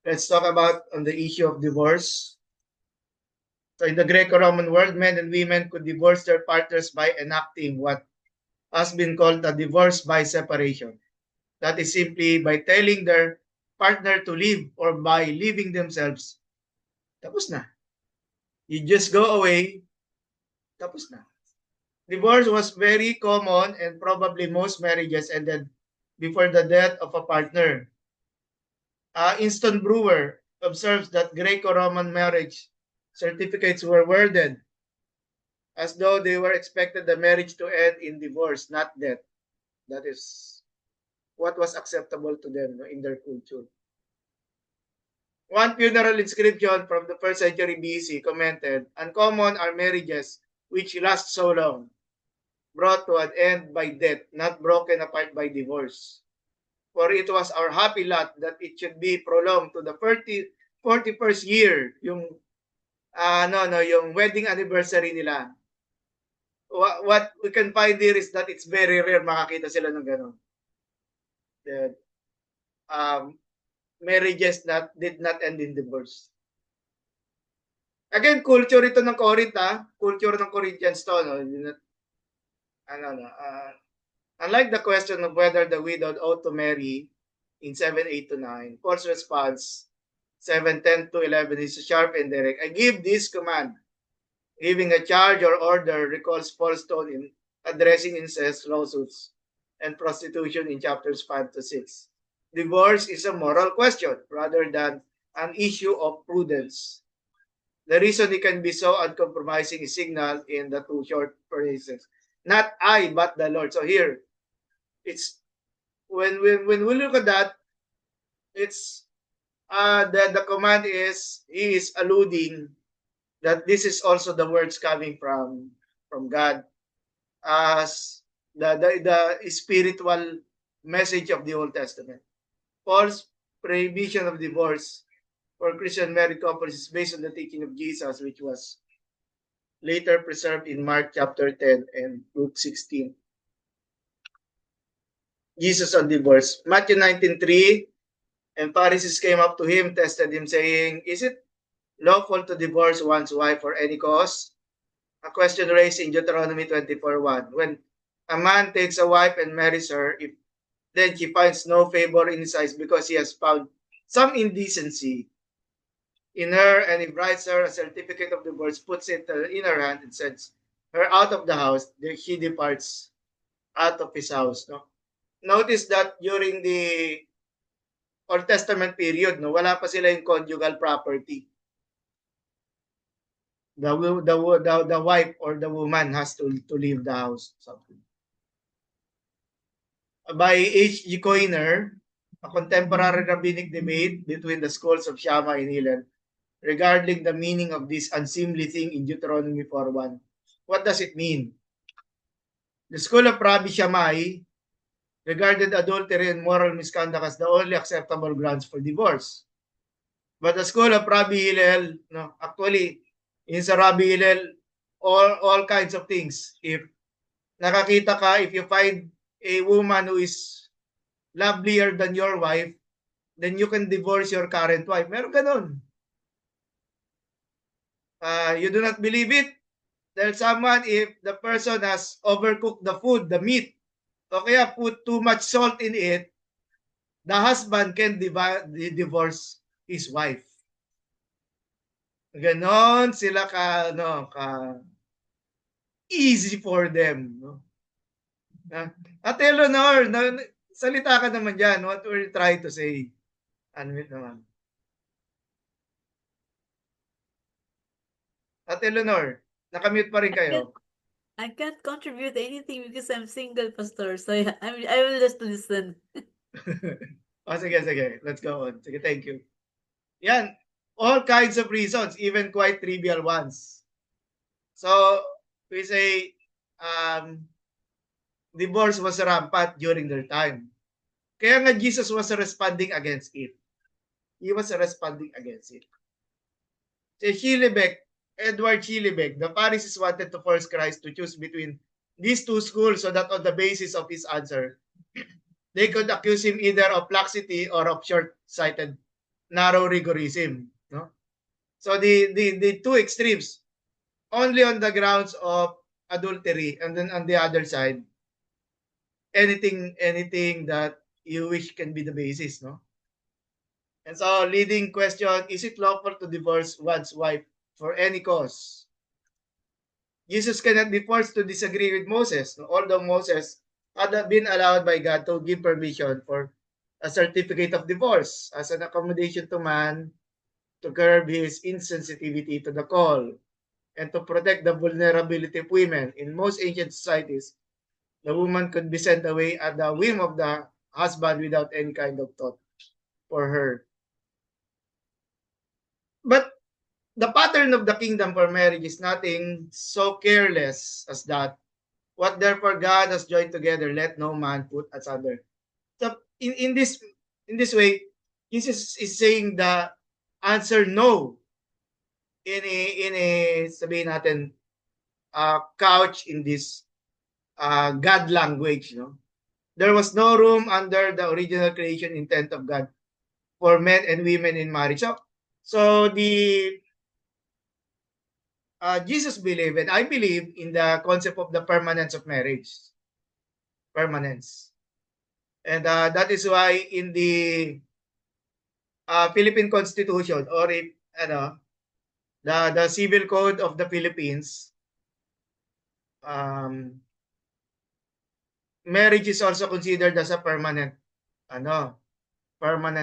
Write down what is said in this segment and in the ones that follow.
Let's talk about on the issue of divorce. So in the Greco-Roman world, men and women could divorce their partners by enacting what has been called a divorce by separation. That is simply by telling their partner to leave or by leaving themselves. Tapos na. You just go away. Tapos na. Divorce was very common and probably most marriages ended before the death of a partner. Inston Brewer observes that Greco-Roman marriage certificates were worded as though they were expected the marriage to end in divorce, not death. That is what was acceptable to them in their culture. One funeral inscription from the 1st century BC commented, "Uncommon are marriages which last so long, brought to an end by death, not broken apart by divorce. For it was our happy lot that it should be prolonged to the 41st year, yung yung wedding anniversary nila." What we can find here is that it's very rare makakita sila ng gano'n. That marriages that did not end in divorce. Again, culture ito ng Corinth, culture ng Corinthians to, no? Unlike the question of whether the widow ought to marry in 7:8 to 9, Paul's response 7:10 to 11 is sharp and direct. I give this command. Giving a charge or order recalls Paul's tone in addressing incest, lawsuits, and prostitution in chapters 5 to 6. Divorce is a moral question rather than an issue of prudence. The reason it can be so uncompromising is signaled in the two short phrases. Not I, but the Lord. So here, it's when we look at that, it's the command is he is alluding that this is also the words coming from God as the spiritual message of the Old Testament. Paul's prohibition of divorce for Christian married couples is based on the teaching of Jesus, which was later preserved in Mark chapter 10 and Luke 16. Jesus on divorce. Matthew 19:3, and Pharisees came up to him, tested him, saying, "Is it lawful to divorce one's wife for any cause?" A question raised in Deuteronomy 24:1. When a man takes a wife and marries her, if then he finds no favor in his eyes because he has found some indecency in her, and he writes her a certificate of divorce, puts it in her hand, and sends her out of the house, he departs out of his house. No? Notice that during the Old Testament period, no, wala pa sila yung conjugal property. The wife or the woman has to leave the house. Something. By H.G. Coiner, a contemporary rabbinic debate between the schools of Shammai and Hillel regarding the meaning of this unseemly thing in Deuteronomy 4:1. What does it mean? The school of Rabbi Shammai regarded adultery and moral misconduct as the only acceptable grounds for divorce. But the school of Rabbi Hillel, no, actually, in sa Rabbi Hillel, all kinds of things. If nakakita ka, if you find a woman who is lovelier than your wife, then you can divorce your current wife. Meron ganun. You do not believe it? Tell someone if the person has overcooked the food, the meat, o kaya put too much salt in it, the husband can divorce his wife. Ganon sila ka easy for them. No? Ate Eleanor, salita ka naman dyan. What were you trying to say? Unmute naman. Ate Eleanor, nakamute pa rin kayo. I can't contribute anything because I'm single, Pastor. So I will just listen. Sige. Let's go on. Sige, thank you. Yan. All kinds of reasons, even quite trivial ones. So, we say, divorce was rampant during their time. Kaya nga Jesus was responding against it. He was responding against it. Si Edward Schillebeck, the Pharisees wanted to force Christ to choose between these two schools so that on the basis of his answer, they could accuse him either of laxity or of short-sighted narrow rigorism, no? So the two extremes, only on the grounds of adultery, and then on the other side, anything that you wish can be the basis, no? And so, leading question: is it lawful to divorce one's wife for any cause? Jesus cannot be forced to disagree with Moses, no? Although Moses had been allowed by God to give permission for a certificate of divorce as an accommodation to man, to curb his insensitivity to the call, and to protect the vulnerability of women. In most ancient societies, the woman could be sent away at the whim of the husband without any kind of thought for her. But the pattern of the kingdom for marriage is nothing so careless as that. What therefore God has joined together, let no man put asunder. So in this way, Jesus is saying the answer no in a sabihin natin couch in this God language, no? There was no room under the original creation intent of God for men and women in marriage. So the Jesus believed, and I believe in the concept of the permanence of marriage, permanence, and that is why in the Philippine Constitution, or if the Civil Code of the Philippines, um, marriage is also considered as a permanent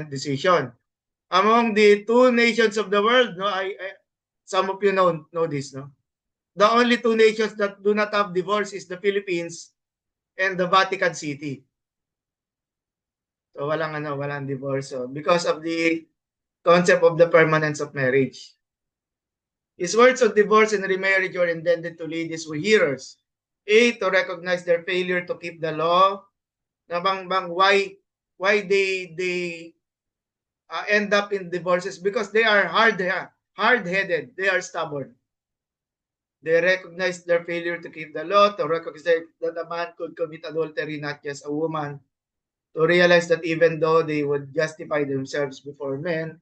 decision. Among the two nations of the world, no, I some of you know this, no. The only two nations that do not have divorce is the Philippines and the Vatican City. So walang divorce, so because of the concept of the permanence of marriage. His words of divorce and remarriage were intended to lead his hearers, A, to recognize their failure to keep the law, na why they end up in divorces, because they are hard-headed, they are stubborn. They recognize their failure to keep the law, to recognize that a man could commit adultery, not just a woman, to realize that even though they would justify themselves before men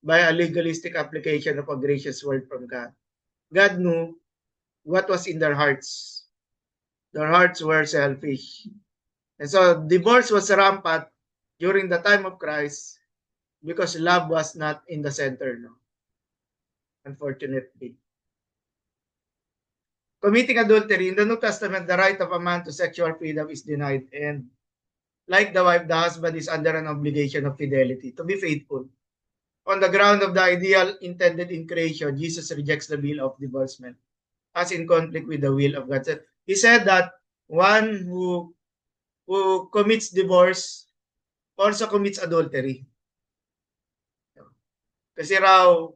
by a legalistic application of a gracious word from God, God knew what was in their hearts. Their hearts were selfish. And so divorce was rampant during the time of Christ because love was not in the center, no? Unfortunately. Committing adultery, in the New Testament, the right of a man to sexual freedom is denied. And like the wife, the husband is under an obligation of fidelity, to be faithful. On the ground of the ideal intended in creation, Jesus rejects the bill of divorcement as in conflict with the will of God. He said that one who commits divorce also commits adultery. Kasi raw,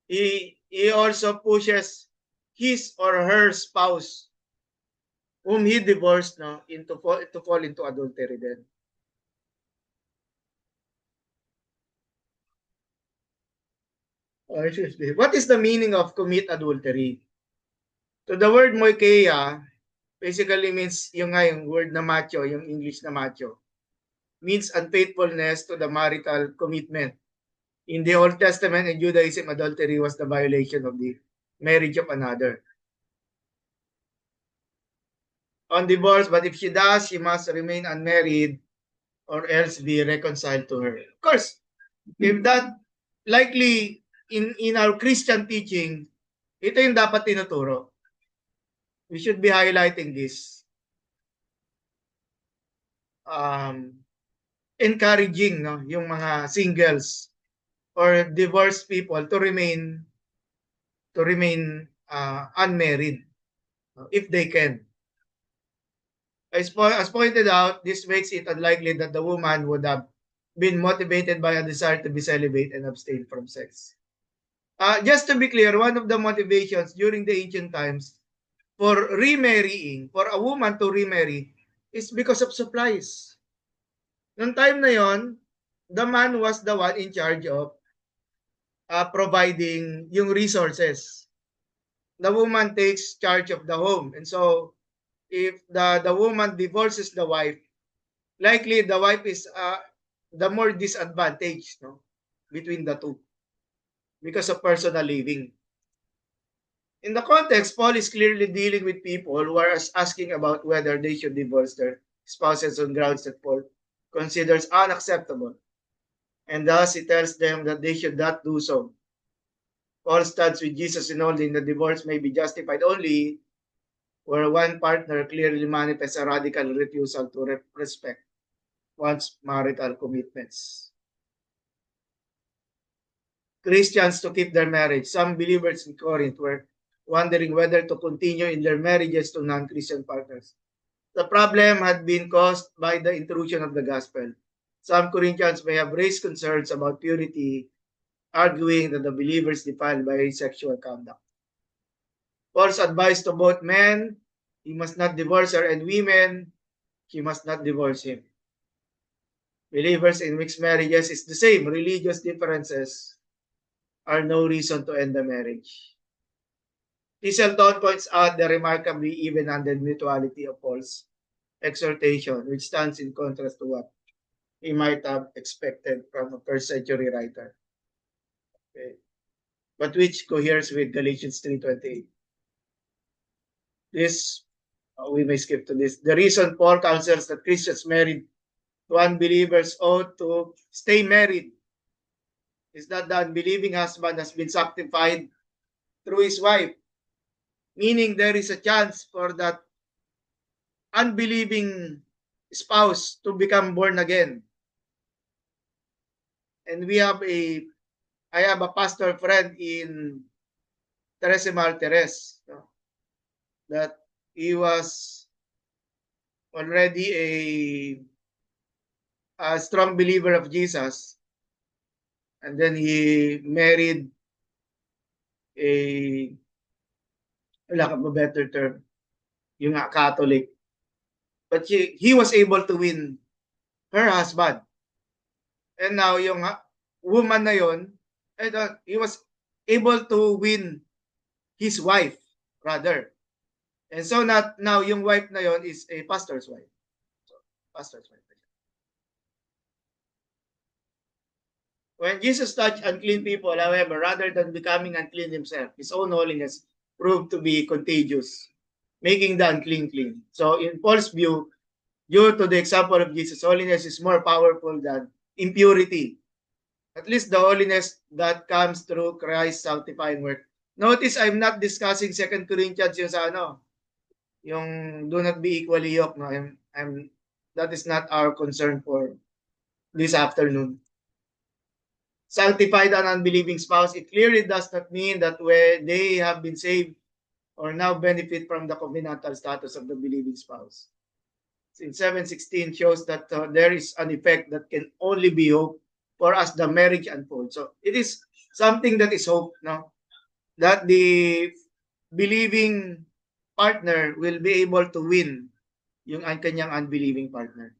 he also pushes his or her spouse whom he divorced, no, to fall into adultery then. What is the meaning of commit adultery? So the word moikeia basically means yung word na macho, yung English na macho, means unfaithfulness to the marital commitment. In the Old Testament and Judaism, adultery was the violation of the marriage of another. On divorce, but if she does, she must remain unmarried or else be reconciled to her. Of course, if that, likely in our Christian teaching, ito yung dapat tinuturo. We should be highlighting this. Encouraging, no, yung mga singles or divorced people to remain unmarried, if they can. As pointed out, this makes it unlikely that the woman would have been motivated by a desire to be celibate and abstain from sex. Just to be clear, one of the motivations during the ancient times for remarrying, for a woman to remarry, is because of supplies. Noong time na yon, the man was the one in charge of providing yung resources. The woman takes charge of the home. And so, if the woman divorces the wife, likely the wife is the more disadvantaged, no? between the two because of personal living. In the context, Paul is clearly dealing with people who are asking about whether they should divorce their spouses on grounds that Paul considers unacceptable. And thus he tells them that they should not do so. Paul stands with Jesus in holding that divorce may be justified only where one partner clearly manifests a radical refusal to respect one's marital commitments. Christians to keep their marriage. Some believers in Corinth were wondering whether to continue in their marriages to non-Christian partners. The problem had been caused by the intrusion of the gospel. Some Corinthians may have raised concerns about purity, arguing that the believers defiled by sexual conduct. Paul's advice to both men, he must not divorce her, and women, she must not divorce him. Believers in mixed marriages is the same. Religious differences are no reason to end the marriage. Tisselton points out the remarkably even-handed mutuality of Paul's exhortation, which stands in contrast to what he might have expected from a first century writer. Okay. But which coheres with Galatians 3:28. This, we may skip to this. The reason Paul counsels that Christians married to unbelievers ought to stay married is that the unbelieving husband has been sanctified through his wife, meaning there is a chance for that unbelieving spouse to become born again. And I have a pastor friend in Teresimal Teres, that he was already a strong believer of Jesus, and then he married a, lack of a better term, yung Catholic. But he was able to win her husband. And now yung woman na yon, he was able to win his wife rather. And so now yung wife na yon is a pastor's wife. So, pastor's wife. When Jesus touched unclean people, however, rather than becoming unclean himself, his own holiness proved to be contagious, making the unclean clean. So in Paul's view, due to the example of Jesus, holiness is more powerful than impurity. At least the holiness that comes through Christ's sanctifying work. Notice I'm not discussing 2 Corinthians yung sa yung do not be equally yoked. No? That is not our concern for this afternoon. Sanctified an unbelieving spouse, it clearly does not mean that where they have been saved or now benefit from the covenantal status of the believing spouse. In 7:16 shows that there is an effect that can only be hoped for as the marriage unfolds. So it is something that is hoped, no? That the believing partner will be able to win yung kanyang unbelieving partner.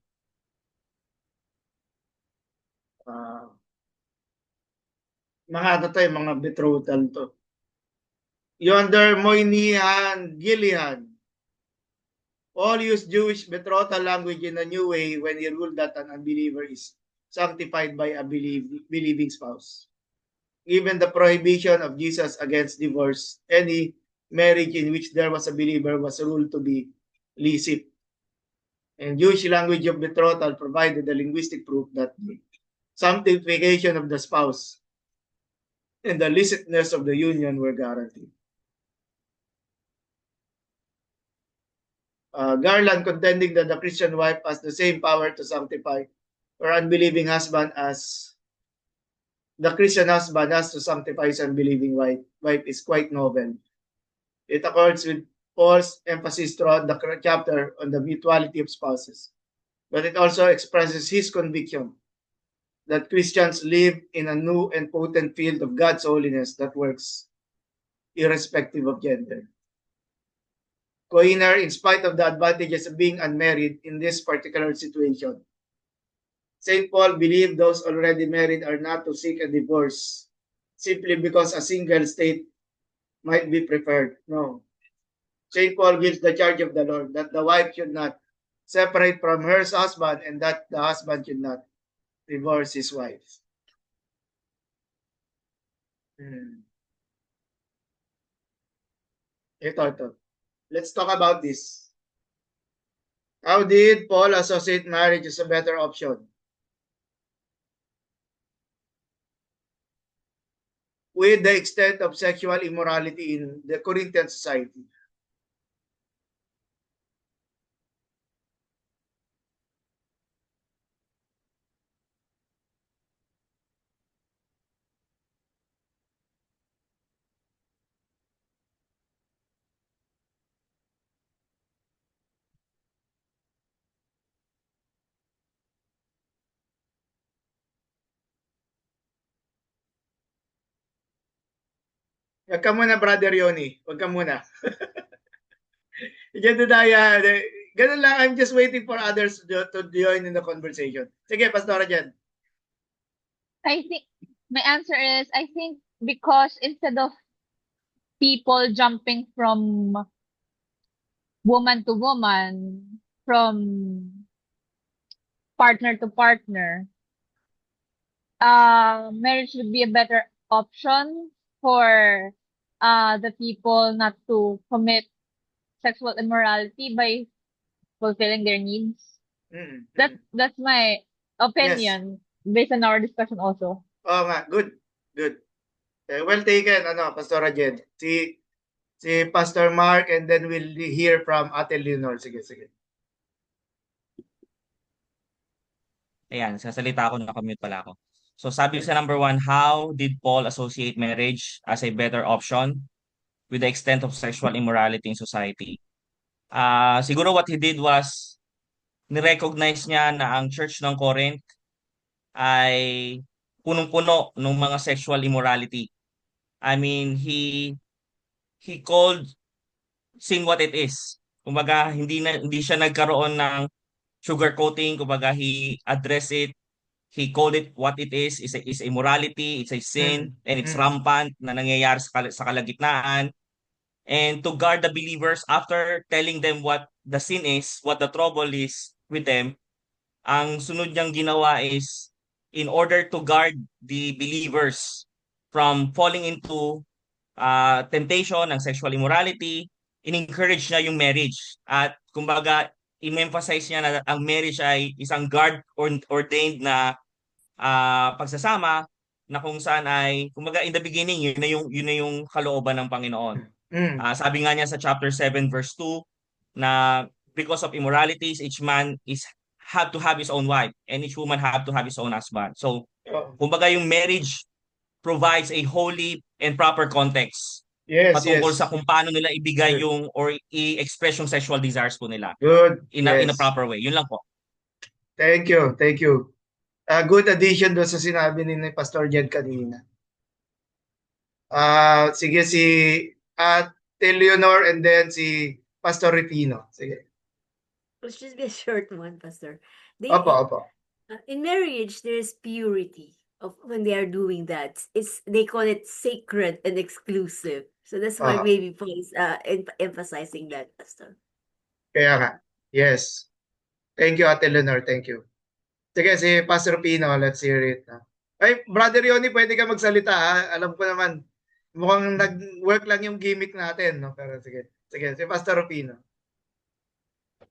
Mga betrothal to. Yonder Moynihan Gilead. Paul used Jewish betrothal language in a new way when he ruled that an unbeliever is sanctified by a believing spouse. Given the prohibition of Jesus against divorce, any marriage in which there was a believer was ruled to be licit. And Jewish language of betrothal provided the linguistic proof that the sanctification of the spouse and the licitness of the union were guaranteed. Garland contending that the Christian wife has the same power to sanctify her unbelieving husband as the Christian husband has to sanctify his unbelieving wife is quite novel. It accords with Paul's emphasis throughout the chapter on the mutuality of spouses, but it also expresses his conviction that Christians live in a new and potent field of God's holiness that works irrespective of gender. Koiner, in spite of the advantages of being unmarried in this particular situation, St. Paul believed those already married are not to seek a divorce simply because a single state might be preferred. No. St. Paul gives the charge of the Lord that the wife should not separate from her husband and that the husband should not divorce his wife. Hmm. Ito. Let's talk about this. How did Paul associate marriage as a better option with the extent of sexual immorality in the Corinthian society? Huwag ka muna, Brother Yoni. Huwag ka muna. Diyan daya. Ganun lang. I'm just waiting for others to join in the conversation. Sige, Pastora Jen. I think my answer is I think because instead of people jumping from woman to woman, from partner to partner, marriage would be a better option for the people not to commit sexual immorality by fulfilling their needs. Mm-mm. That's my Yes. opinion based on our discussion also. Oo nga. Good. Good. Well taken, Pastora Jen. Si Pastor Mark, and then we'll hear from Ate Leonor. Sige. Ayan, sasalita ako, nakamute pala ako. So sabi sa number 1, how did Paul associate marriage as a better option with the extent of sexual immorality in society? Siguro what he did was, nirecognize niya na ang church ng Corinth ay punong-puno ng mga sexual immorality. I mean, he called sin what it is. Kumbaga, hindi siya nagkaroon ng sugarcoating. Kumbaga, he addressed it. He called it what it is a immorality, it's a sin, and it's rampant na nangyayari sa kalagitnaan. And to guard the believers, after telling them what the sin is, what the trouble is with them, ang sunod niyang ginawa is, in order to guard the believers from falling into temptation ng sexual immorality, in-encourage niya yung marriage. At kumbaga, in-emphasize niya na ang marriage ay isang ordained na pagsasama na kung saan ay, kumbaga, in the beginning, yun na yung kalooban ng Panginoon. Sabi nga niya sa chapter 7 verse 2 na because of immoralities, each man have to have his own wife and each woman have to have his own husband. So, kumbaga, yung marriage provides a holy and proper context patungkol sa kung paano nila ibigay yung or i-express yung sexual desires po nila. Good. In a proper way. Yun lang po. Thank you. Good addition doon sa sinabi ni Pastor Jed kanina. Sige, si Leonor, and then si Pastor Rufino. Sige. Let's just be a short one, Pastor. Opo. In marriage, there's purity of when they are doing that. They call it sacred and exclusive. So that's why maybe Paul is emphasizing that, Pastor. Kaya nga. Yes. Thank you, Ate Leonor. Thank you. Sige, si Pastor Pino, let's hear it. Ay, Brother Yoni, pwede ka magsalita, ha? Alam ko naman, mukhang nag-work lang yung gimmick natin, no? Pero sige, si Pastor Pino.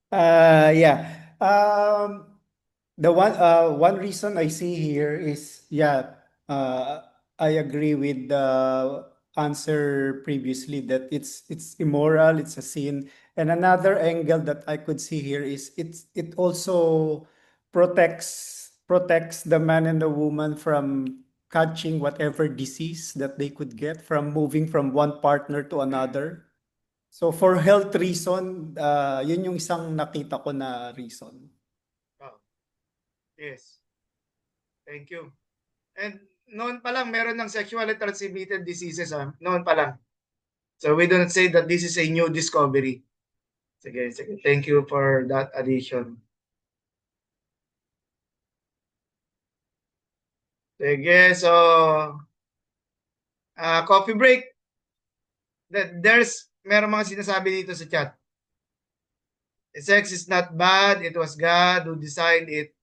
Yeah. The one reason I see here is, I agree with the answer previously that it's immoral, it's a sin. And another angle that I could see here is it also protects the man and the woman from catching whatever disease that they could get from moving from one partner to another. So for health reason, yun yung isang nakita ko na reason. Yes. Thank you. And noon pa lang, meron ng sexually transmitted diseases, ha? Noon pa lang. So we don't say that this is a new discovery. Sige. Thank you for that addition. Sige, so coffee break. Meron mga sinasabi dito sa chat. Sex is not bad. It was God who designed it,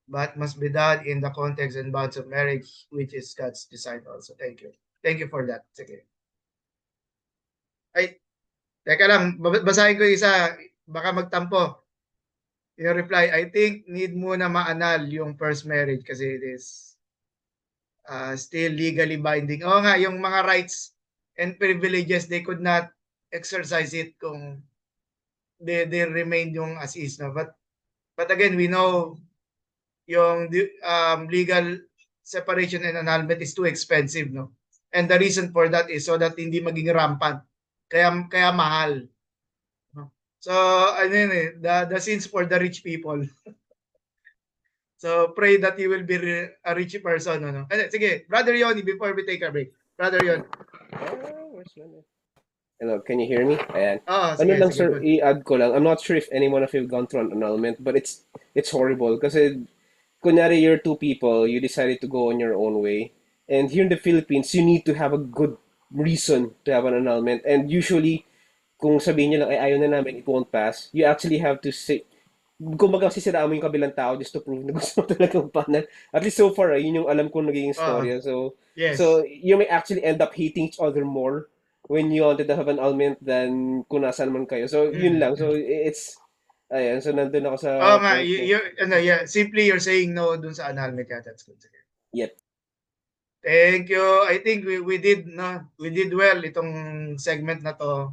but must be done in the context and bounds of marriage, which is God's design also. Thank you. Thank you for that. Sige. Ay, teka lang, basahin ko yung isa, baka magtampo. Yung reply, I think need muna ma-annul yung first marriage kasi it is still legally binding. Oo nga, yung mga rights and privileges, they could not exercise it kung they remain yung as is. No? But again, we know yung legal separation and annulment is too expensive. No? And the reason for that is so that hindi maging rampant. Kaya mahal. No? So, ano yun eh, the sins for the rich people. So, pray that you will be a rich person. No? Sige, Brother Yoni, before we take a break. Brother Yoni. Hello, can you hear me? Ayan. Oh, Ano sige, lang sige, sir, good. i-add ko lang. I'm not sure if any one of you have gone through an annulment, but it's horrible kasi kunyari you're two people, you decided to go on your own way. And here in the Philippines, you need to have a good reason to have an annulment. And usually, kung sabihin nyo lang, ay ayaw na namin, it won't pass, you actually have to say, kumbaga sisiraan mo yung kabilang tao just to prove na gusto mo talagang panan. At least so far, yun yung alam kong naging storya. So, Yes. so you may actually end up hating each other more when you wanted to have an annulment than kung nasaan man kayo. So, yun lang. So, it's, ayan. So, nandun ako sa Oo nga, point na, yeah, simply you're saying no dun sa annulment. Yeah, that's good. Sige. yep. Thank you. I think we did well itong segment na to.